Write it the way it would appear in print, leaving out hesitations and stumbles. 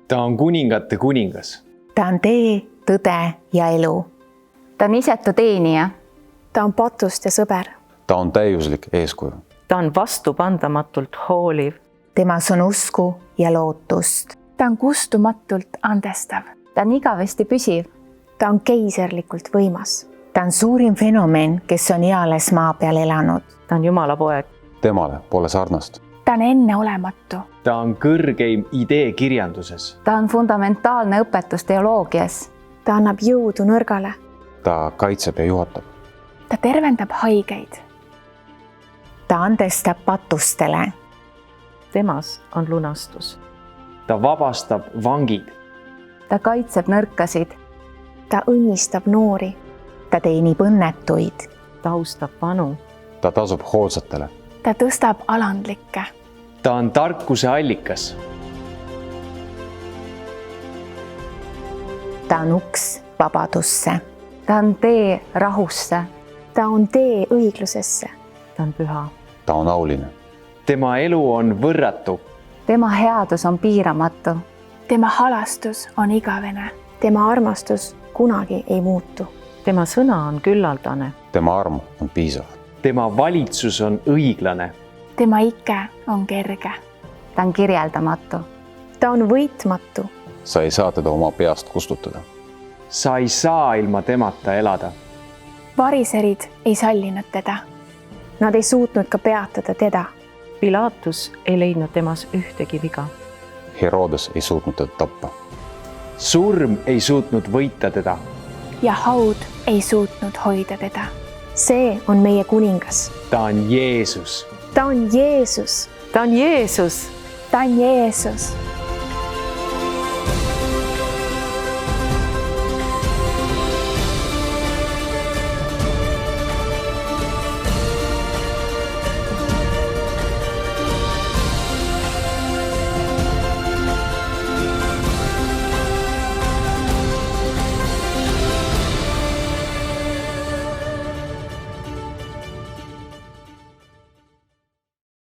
ta on kuningate kuningas. ta on tee, tõde ja elu. ta on isetu teenija. ta on patust ja sõber. ta on täiuslik eeskuju. ta on vastupandamatult hooliv. temas on usku ja lootust. ta on kustumatult andestav. ta on igavesti püsiv. ta on keiserlikult võimas. ta on suurim fenomen, kes on eales maa peal elanud. ta on Jumala poeg. temale pole sarnast. ta on enneolematu. ta on kõrgeim idee kirjanduses. ta on fundamentaalne õpetus teoloogias. ta annab jõudu nõrgale. ta kaitseb ja juhatab. ta tervendab haigeid. ta andestab patustele. temas on lunastus. ta vabastab vangid. ta kaitseb nõrkasid. ta õnnistab noori. ta teenib õnnetuid. ta austab vanu. ta tasub hoolsatele. ta tõstab alandlikke. ta on tarkuse allikas. ta on uks vabadusse. ta on tee rahusse. ta on tee õiglusesse. ta on püha. ta on auline. tema elu on võrratu. tema headus on piiramatu. tema halastus on igavene. tema armastus kunagi ei muutu. tema sõna on küllaldane. tema arm on piisav. tema valitsus on õiglane. tema ike on kerge. ta on kirjeldamatu. ta on võitmatu. sa ei saa teda oma peast kustutada. sa ei saa ilma temata elada. variserid ei sallinud teda. Nad ei suutnud ka peatada teda. Pilatus ei leidnud temas ühtegi viga. Herodes ei suutnud teda tappa. surm ei suutnud võita teda. ja haud ei suutnud hoida teda. see on meie kuningas. ta on Jeesus. ta on Jeesus. ta on Jeesus. ta on Jeesus.